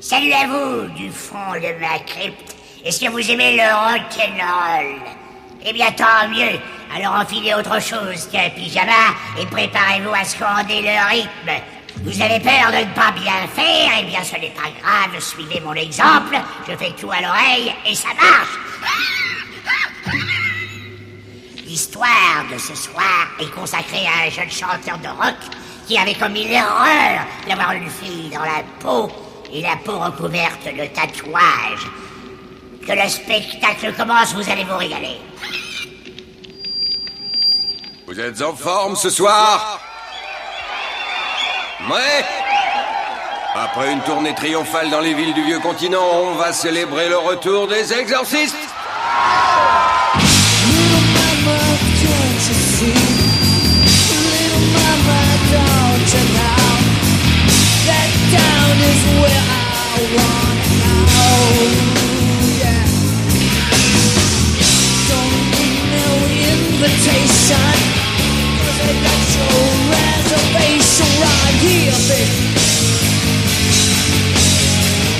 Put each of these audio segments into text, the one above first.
Salut à vous, du fond de ma crypte. Est-ce que vous aimez le rock'n'roll? Eh bien, tant mieux. Alors enfilez autre chose qu'un pyjama et préparez-vous à scander le rythme. Vous avez peur de ne pas bien faire? Eh bien, ce n'est pas grave. Suivez mon exemple. Je fais tout à l'oreille et ça marche. L'histoire de ce soir est consacrée à un jeune chanteur de rock qui avait commis l'erreur d'avoir une fille dans la peau et la peau recouverte de tatouages. Que le spectacle commence, vous allez vous régaler. Vous êtes en forme ce soir? Ouais. Après une tournée triomphale dans les villes du vieux continent, on va célébrer le retour des exorcistes. Invitation, 'cause I got your reservation right here, baby.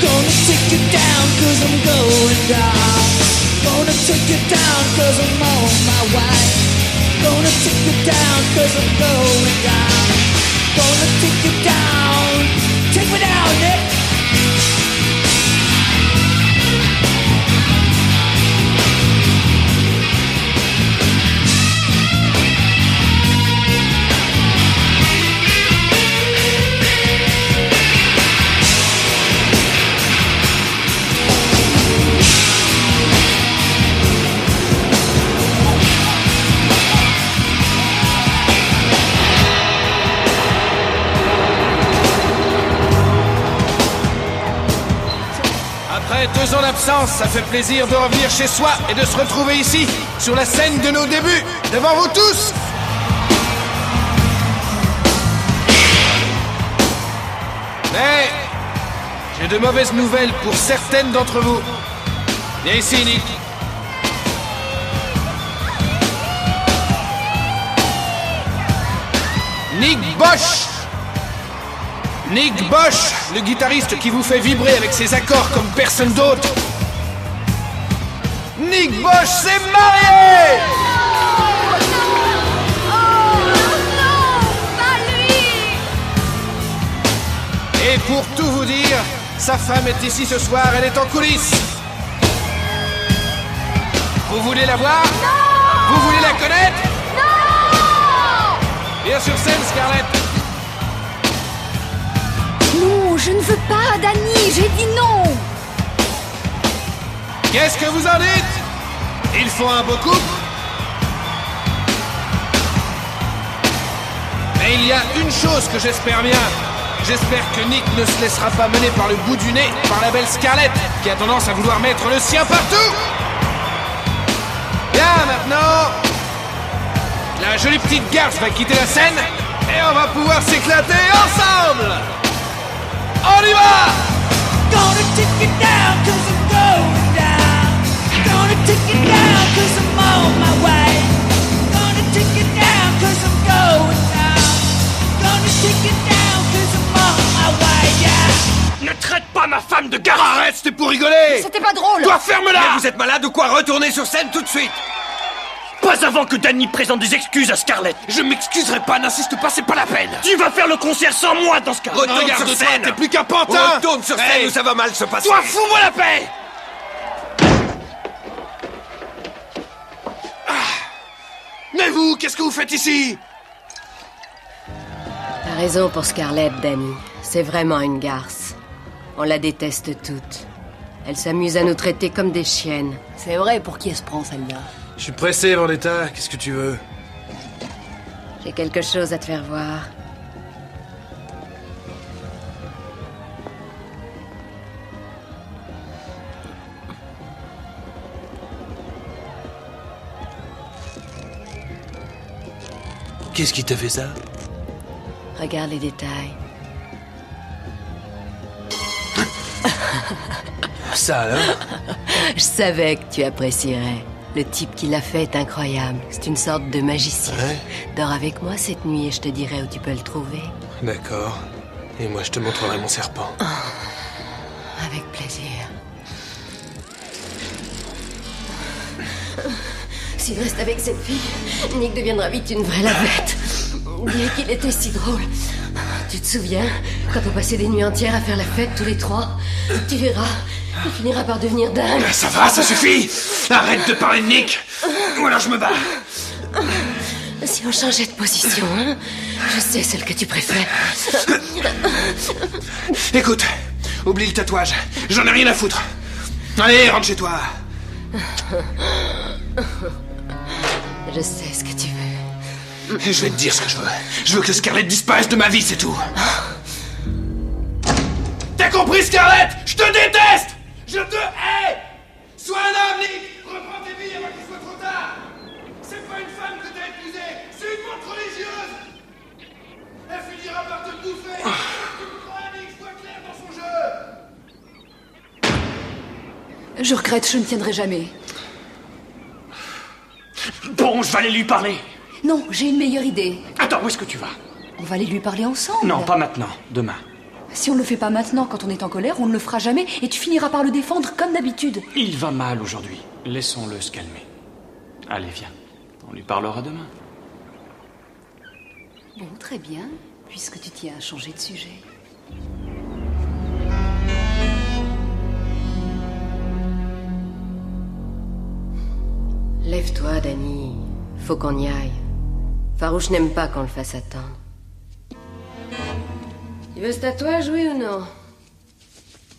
Gonna take you down 'cause I'm going down. Gonna take you down 'cause I'm on my way. Gonna take you down 'cause I'm going down. Gonna take you down. Take me down, Nick. Après 2 ans d'absence, ça fait plaisir de revenir chez soi et de se retrouver ici, sur la scène de nos débuts, devant vous tous. Mais j'ai de mauvaises nouvelles pour certaines d'entre vous. Viens ici, Nick. Nick Bosch. Nick Bosch, le guitariste qui vous fait vibrer avec ses accords comme personne d'autre. Nick Bosch s'est marié! Et pour tout vous dire, sa femme est ici ce soir, elle est en coulisses. Vous voulez la voir? Non! Vous voulez la connaître? Non! Viens sur scène, Scarlett. Non, je ne veux pas, Danny, j'ai dit non. Qu'est-ce que vous en dites? Il faut un beau couple. Mais il y a une chose que j'espère bien. J'espère que Nick ne se laissera pas mener par le bout du nez par la belle Scarlett, qui a tendance à vouloir mettre le sien partout. Bien, maintenant, la jolie petite garce va quitter la scène et on va pouvoir s'éclater ensemble. On y va! Gonna take you down 'cause I'm going down. Gonna take you down 'cause I'm on my way. Gonna take you down 'cause I'm going down. Gonna take you down 'cause I'm on my way, yeah. Ne traite pas ma femme de garce! Arrête, c'était pour rigoler! C'était pas drôle. Toi, ferme-la! Mais vous êtes malade ou quoi? Retournez sur scène tout de suite. Pas avant que Danny présente des excuses à Scarlett. Je m'excuserai pas, n'insiste pas, c'est pas la peine. Tu vas faire le concert sans moi dans ce cas. Retourne sur Regarde-toi, scène. t'es plus qu'un pantin. Retourne sur scène Hey. ou ça va mal se passer. Toi, fous-moi la paix! Mais vous, qu'est-ce que vous faites ici? T'as raison pour Scarlett, Danny. C'est vraiment une garce. On la déteste toute. Elle s'amuse à nous traiter comme des chiennes. C'est vrai, pour qui elle se prend celle-là? Je suis pressé, Vendetta. Qu'est-ce que tu veux? J'ai quelque chose à te faire voir. Qu'est-ce qui t'a fait ça? Regarde les détails. Ça alors? Je savais que tu apprécierais. Le type qui l'a fait est incroyable. C'est une sorte de magicien. Ouais. Dors avec moi cette nuit et je te dirai où tu peux le trouver. D'accord. Et moi, je te montrerai mon serpent. Avec plaisir. S'il reste avec cette fille, Nick deviendra vite une vraie lavette. Dis qu'il était si drôle. Tu te souviens, quand on passait des nuits entières à faire la fête tous les trois? Tu verras, il finira par devenir dingue. Ça va, ça suffit! Arrête de parler de Nick! Ou alors je me bats! Si on changeait de position, hein? Je sais celle que tu préfères. Écoute, oublie le tatouage. J'en ai rien à foutre. Allez, rentre chez toi. Je sais ce que tu veux. Je vais te dire ce que je veux. Je veux que Scarlett disparaisse de ma vie, c'est tout. T'as compris, Scarlett? Je te déteste! Je te hais! Sois un homme, Nick! Reprends tes billes avant qu'il soit trop tard! C'est pas une femme que t'as épousée, c'est une montre religieuse! Elle finira par te bouffer! Tu me crois, Nick, sois clair dans son jeu! Je regrette, je ne tiendrai jamais. Bon, je vais aller lui parler. Non, j'ai une meilleure idée. Attends, où est-ce que tu vas? On va aller lui parler ensemble. Non, pas maintenant, demain. Si on ne le fait pas maintenant, quand on est en colère, on ne le fera jamais et tu finiras par le défendre comme d'habitude. Il va mal aujourd'hui. Laissons-le se calmer. Allez, viens. On lui parlera demain. Bon, très bien, puisque tu tiens à changer de sujet. Lève-toi, Danny. Faut qu'on y aille. Farouche n'aime pas qu'on le fasse attendre. Tu veux ce tatouage, oui ou non?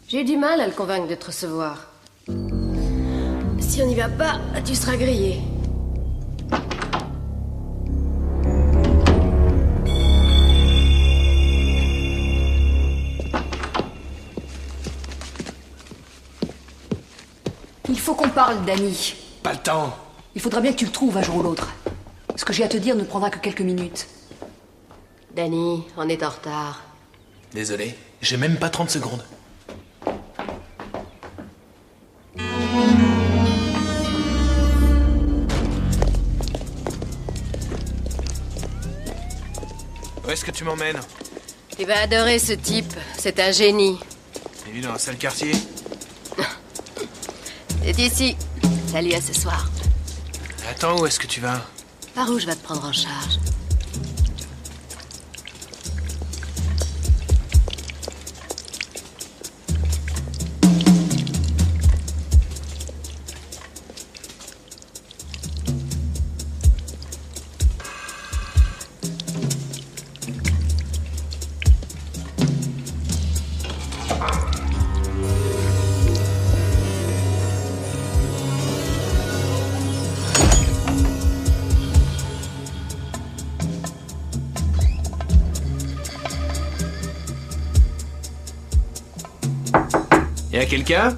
J'ai eu du mal à le convaincre de te recevoir. Si on n'y va pas, tu seras grillé. Il faut qu'on parle, Danny. Pas le temps. Il faudra bien que tu le trouves un jour ou l'autre. Ce que j'ai à te dire ne prendra que quelques minutes. Danny, on est en retard. Désolé, j'ai même pas 30 secondes. Où est-ce que tu m'emmènes? Tu vas adorer ce type. C'est un génie. Il vit dans un sale quartier. C'est ici. Salut, à ce soir. Attends, où est-ce que tu vas? Farouche va te prendre en charge. Y'a quelqu'un?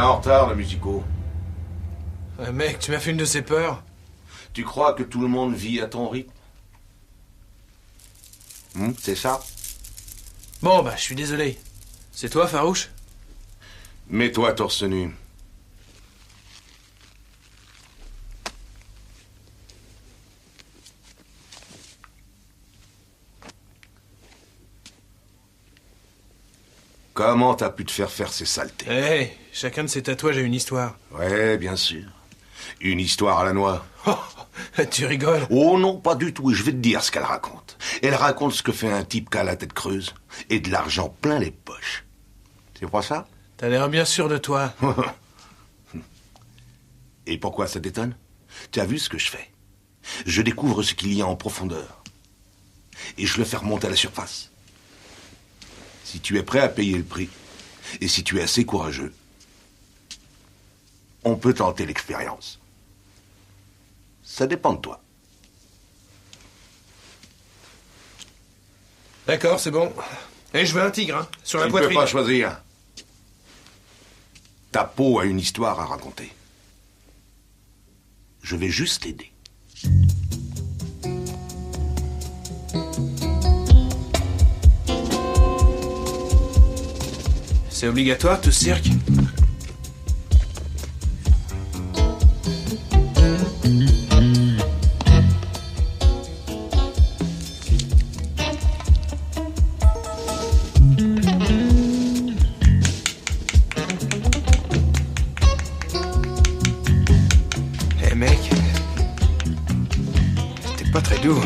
En retard, le musico. Mec, tu m'as fait une de ces peurs. Tu crois que tout le monde vit à ton rythme? C'est ça? Bon, bah, je suis désolé. C'est toi, Farouche? Mets-toi torse nu. Comment t'as pu te faire faire ces saletés? Hé, chacun de ces tatouages a une histoire. Ouais, bien sûr. Une histoire à la noix. Oh, tu rigoles? Oh non, pas du tout, et je vais te dire ce qu'elle raconte. Elle raconte ce que fait un type qui a la tête creuse et de l'argent plein les poches. C'est pas ça? T'as l'air bien sûr de toi. Et pourquoi ça t'étonne? Tu as vu ce que je fais? Je découvre ce qu'il y a en profondeur. Et je le fais remonter à la surface. Si tu es prêt à payer le prix, et si tu es assez courageux, on peut tenter l'expérience. Ça dépend de toi. D'accord, c'est bon. Et je veux un tigre, hein, sur la poitrine. Tu ne peux pas choisir. Ta peau a une histoire à raconter. Je vais juste t'aider. C'est obligatoire, tout ce cirque? Eh mec, t'es pas très doux.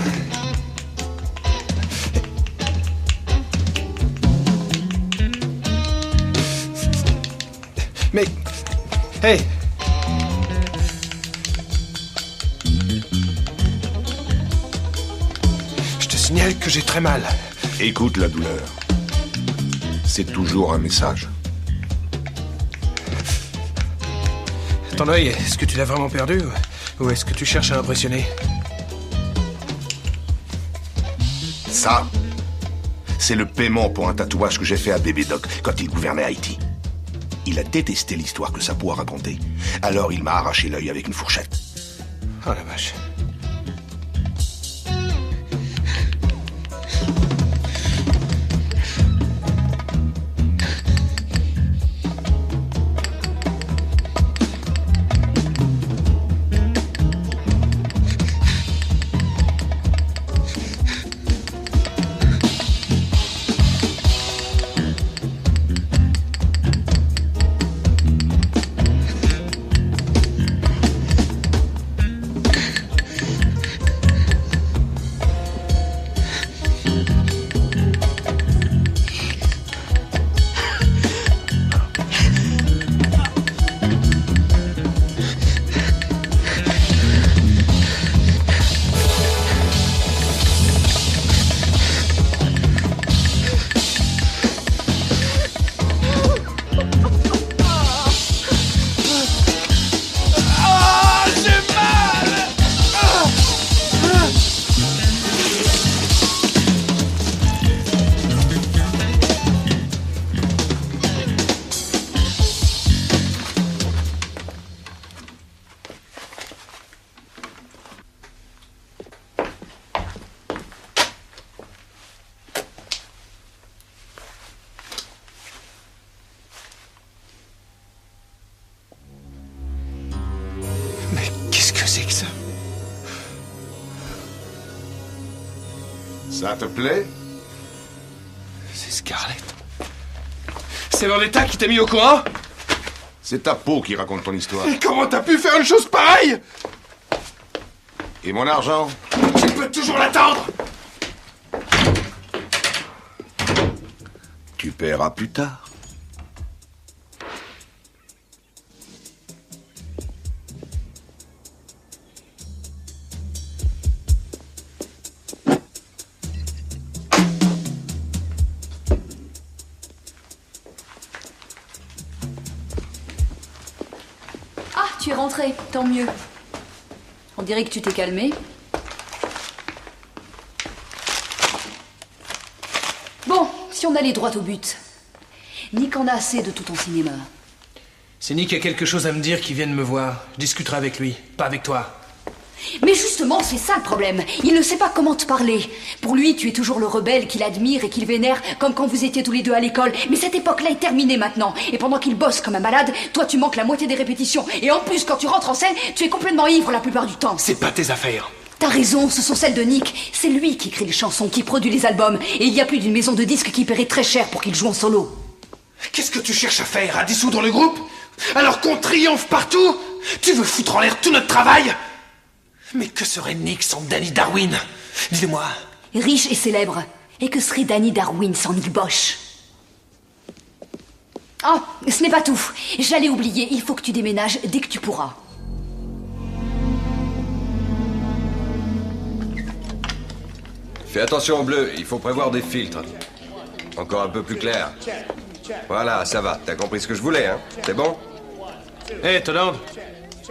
Mais... Hey! Je te signale que j'ai très mal. Écoute la douleur. C'est toujours un message. Ton œil, est-ce que tu l'as vraiment perdu? Ou est-ce que tu cherches à impressionner? Ça, c'est le paiement pour un tatouage que j'ai fait à Bébé Doc quand il gouvernait Haïti. Il a détesté l'histoire que sa peau a racontée. Alors il m'a arraché l'œil avec une fourchette. Oh la vache. Ça te plaît? C'est Scarlett. C'est Vendetta qui t'a mis au courant? C'est ta peau qui raconte ton histoire. Et comment t'as pu faire une chose pareille? Et mon argent? Tu peux toujours l'attendre. Tu paieras plus tard. Tu es rentré, tant mieux. On dirait que tu t'es calmé. Bon, si on allait droit au but. Nick en a assez de tout ton cinéma. Si Nick a quelque chose à me dire, qu'il vienne me voir. Je discuterai avec lui, pas avec toi. Mais justement, c'est ça le problème. Il ne sait pas comment te parler. Pour lui, tu es toujours le rebelle qu'il admire et qu'il vénère, comme quand vous étiez tous les deux à l'école. Mais cette époque-là est terminée maintenant. Et pendant qu'il bosse comme un malade, toi tu manques la moitié des répétitions. Et en plus, quand tu rentres en scène, tu es complètement ivre la plupart du temps. C'est pas tes affaires. T'as raison, ce sont celles de Nick. C'est lui qui écrit les chansons, qui produit les albums. Et il y a plus d'une maison de disques qui paierait très cher pour qu'il joue en solo. Qu'est-ce que tu cherches à faire? À dissoudre le groupe? Alors qu'on triomphe partout? Tu veux foutre en l'air tout notre travail? Mais que serait Nick sans Danny Darwin? Dis-moi. Riche et célèbre. Et que serait Danny Darwin sans Nick Bosch? Oh, ce n'est pas tout. J'allais oublier, il faut que tu déménages dès que tu pourras. Fais attention au bleu, il faut prévoir des filtres. Encore un peu plus clair. Voilà, ça va. T'as compris ce que je voulais, hein? C'est bon? Hé, Toland,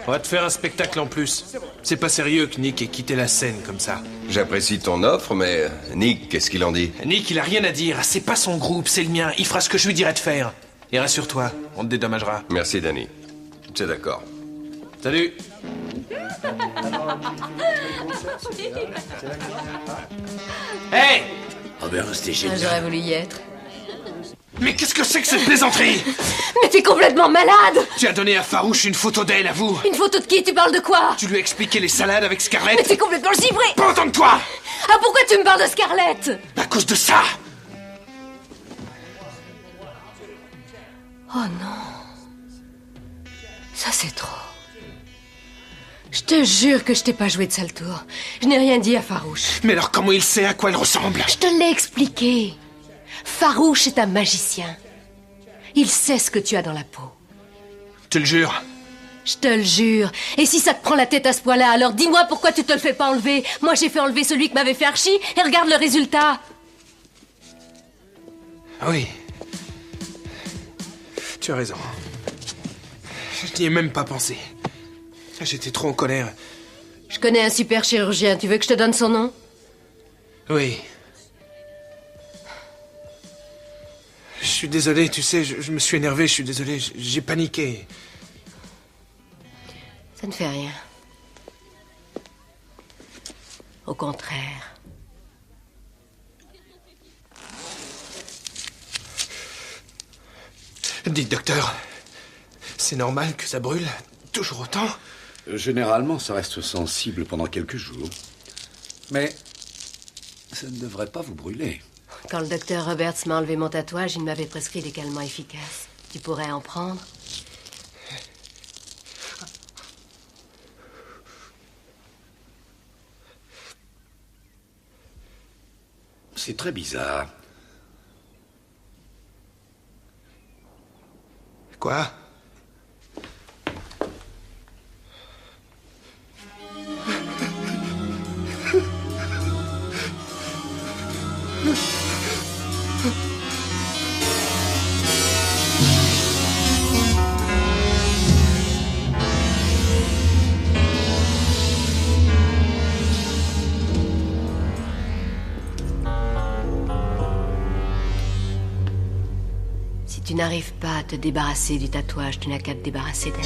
on va te faire un spectacle en plus. C'est pas sérieux que Nick ait quitté la scène comme ça. J'apprécie ton offre, mais Nick, qu'est-ce qu'il en dit? Nick, il a rien à dire. C'est pas son groupe, c'est le mien. Il fera ce que je lui dirai de faire. Et rassure-toi, on te dédommagera. Merci, Danny. C'est d'accord. Salut. Hey! Oh ben, c'était génial. J'aurais voulu y être. Mais qu'est-ce que c'est que cette plaisanterie? Mais t'es complètement malade! Tu as donné à Farouche une photo d'elle, avoue. Une photo de qui? Tu parles de quoi? Tu lui as expliqué les salades avec Scarlett? Mais t'es complètement givré! Pas autant que toi! Ah, pourquoi tu me parles de Scarlett? À cause de ça! Oh non. Ça, c'est trop. Je te jure que je t'ai pas joué de sale tour. Je n'ai rien dit à Farouche. Mais alors comment il sait à quoi elle ressemble? Je te l'ai expliqué. Farouche est un magicien. Il sait ce que tu as dans la peau. Tu le jures? Je te le jure. Et si ça te prend la tête à ce point-là, alors dis-moi pourquoi tu te le fais pas enlever. Moi, j'ai fait enlever celui que m'avait fait Archie, et regarde le résultat. Oui. Tu as raison. Je n'y ai même pas pensé. J'étais trop en colère. Je connais un super chirurgien. Tu veux que je te donne son nom? Oui. Je suis désolé, tu sais, je me suis énervé, je suis désolé, j'ai paniqué. Ça ne fait rien. Au contraire. Dites, docteur, c'est normal que ça brûle toujours autant? Généralement, ça reste sensible pendant quelques jours. Mais ça ne devrait pas vous brûler. Quand le docteur Roberts m'a enlevé mon tatouage, il m'avait prescrit des calmants efficaces. Tu pourrais en prendre? C'est très bizarre. Quoi? Si tu n'arrives pas à te débarrasser du tatouage, tu n'as qu'à te débarrasser d'elle.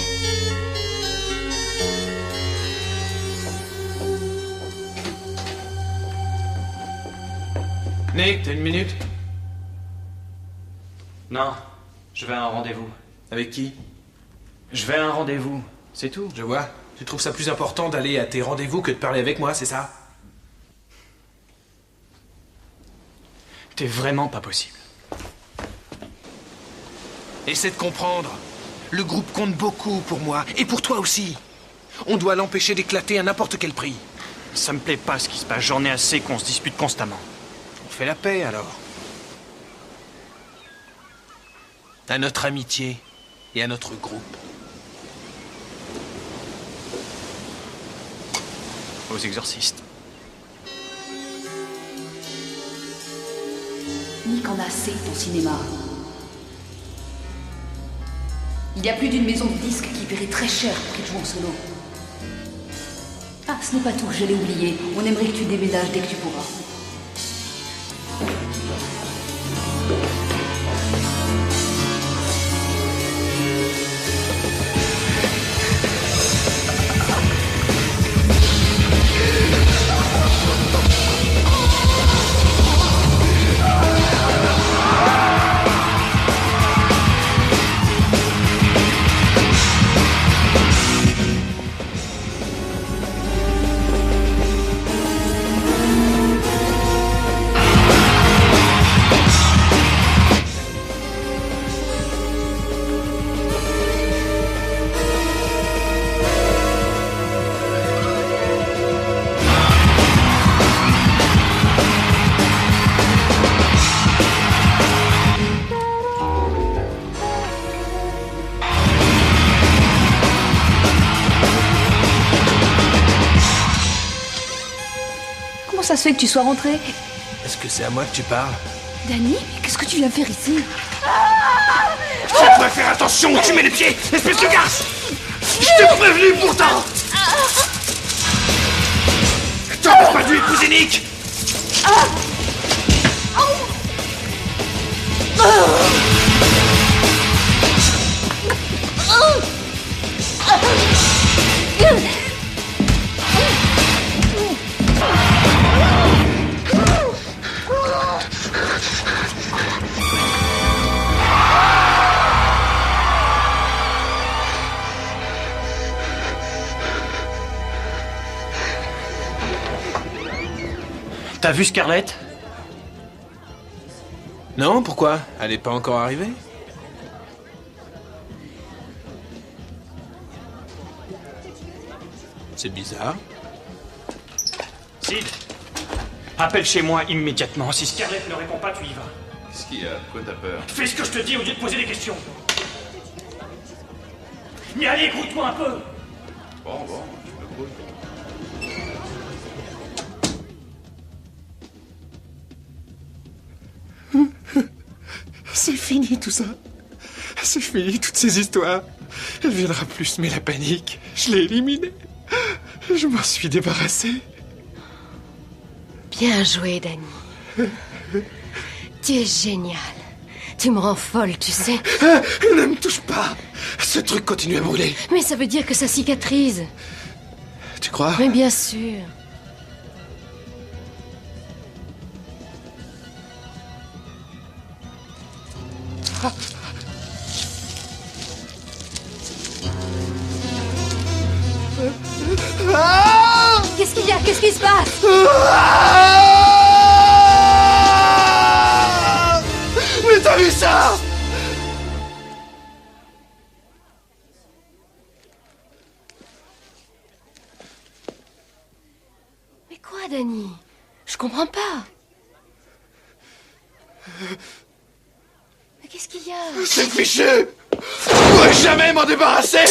Nick, t'as une minute? Non, je vais à un rendez-vous. Avec qui? Je vais à un rendez-vous, c'est tout. Je vois. Tu trouves ça plus important d'aller à tes rendez-vous que de parler avec moi, c'est ça? T'es vraiment pas possible. Essaie de comprendre. Le groupe compte beaucoup pour moi, et pour toi aussi. On doit l'empêcher d'éclater à n'importe quel prix. Ça me plaît pas ce qui se passe, j'en ai assez qu'on se dispute constamment. On fait la paix, alors. À notre amitié et à notre groupe. Aux exorcistes. Nick en a assez de ton cinéma. Il y a plus d'une maison de disques qui paierait très cher pour qu'il joue en solo. Ah, ce n'est pas tout, je l'ai oublié. On aimerait que tu déménages dès que tu pourras. ça se fait que tu sois rentré? Est-ce que c'est à moi que tu parles? Danny, mais qu'est-ce que tu viens faire ici? Tu devrais faire attention où tu mets les pieds, espèce de garce! Je t'ai prévenu pourtant! T'aurais pas dû épouser Nick! T'as vu Scarlett? Non, pourquoi? Elle est pas encore arrivée? C'est bizarre. Sid, appelle chez moi immédiatement. Si Scarlett ne répond pas, tu y vas. Qu'est-ce qu'il y a? Pourquoi t'as peur? Fais ce que je te dis au lieu de poser des questions. Mais allez, écoute-moi un peu. Bon, je me pose. C'est fini tout ça. C'est fini toutes ces histoires. Elle viendra plus, mais la panique, je l'ai éliminée. Je m'en suis débarrassé. Bien joué, Danny. Tu es génial. Tu me rends folle, tu sais. Ne me touche pas. Ce truc continue à brûler. Mais ça veut dire que ça cicatrise. Tu crois? Mais bien sûr. Qu'est-ce qu'il y a? Qu'est-ce qui se passe? Mais t'as vu ça? Mais quoi, Danny? Je comprends pas. Mais qu'est-ce qu'il y a? C'est fichu. Je pourrais jamais m'en débarrasser.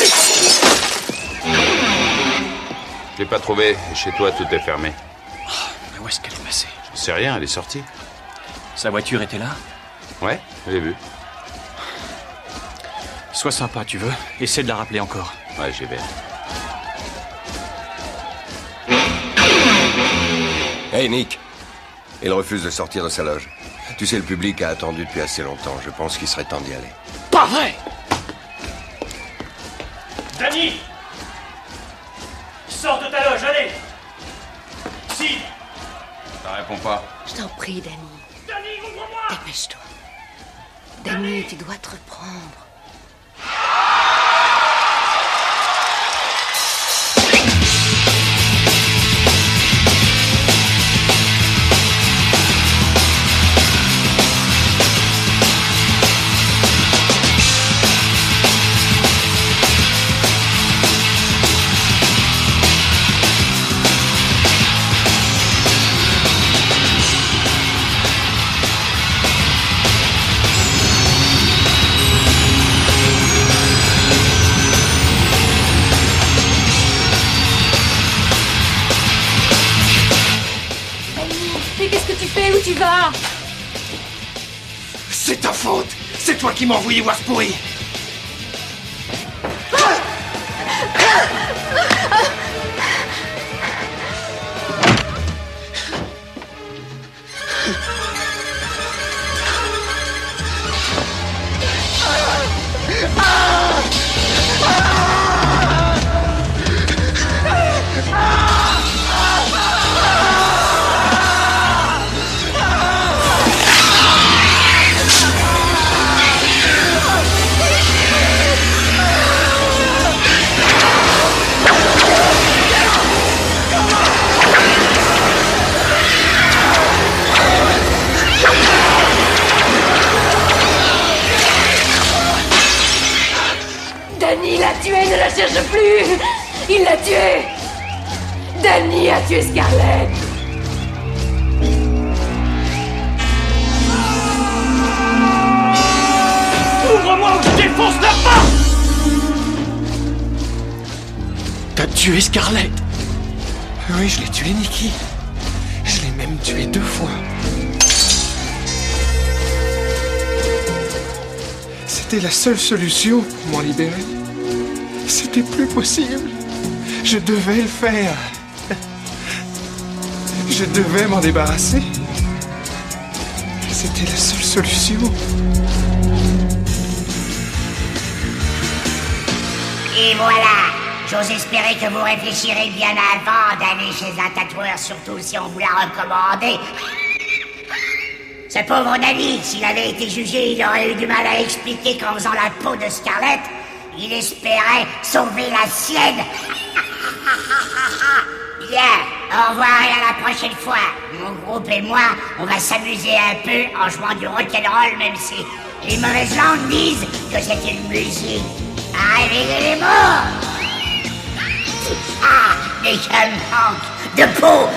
Je l'ai pas trouvé. Chez toi, tout est fermé. Mais où est-ce qu'elle est passée? Je sais rien, elle est sortie. Sa voiture était là? Ouais, j'ai vu. Sois sympa, tu veux. Essaie de la rappeler encore. Ouais, j'y vais. Hey Nick, il refuse de sortir de sa loge. Tu sais, le public a attendu depuis assez longtemps. Je pense qu'il serait temps d'y aller. Pas vrai! Danny! Sors de ta loge, allez! Si! Ça répond pas. Je t'en prie, Danny. Danny, ouvre-moi! Dépêche-toi. Danny, tu dois te reprendre. Où tu vas? C'est ta faute. C'est toi qui m'as envoyé voir ce pourri. Danny l'a tué, ne la cherche plus! Il l'a tué! Danny a tué Scarlett! Ouvre-moi ou je défonce la porte! T'as tué Scarlett? Oui, je l'ai tué, Nicky. Je l'ai même tué 2 fois. C'était la seule solution pour m'en libérer. C'était plus possible. Je devais le faire. Je devais m'en débarrasser. C'était la seule solution. Et voilà. J'ose espérer que vous réfléchirez bien avant d'aller chez un tatoueur, surtout si on vous l'a recommandé. Ce pauvre Danny, s'il avait été jugé, il aurait eu du mal à expliquer qu'en faisant la peau de Scarlett, il espérait sauver la sienne. Bien, au revoir et à la prochaine fois. Mon groupe et moi, on va s'amuser un peu en jouant du rock'n'roll, même si les mauvaises langues disent que c'est une musique à réveiller les morts. Ah, mais quel manque de peau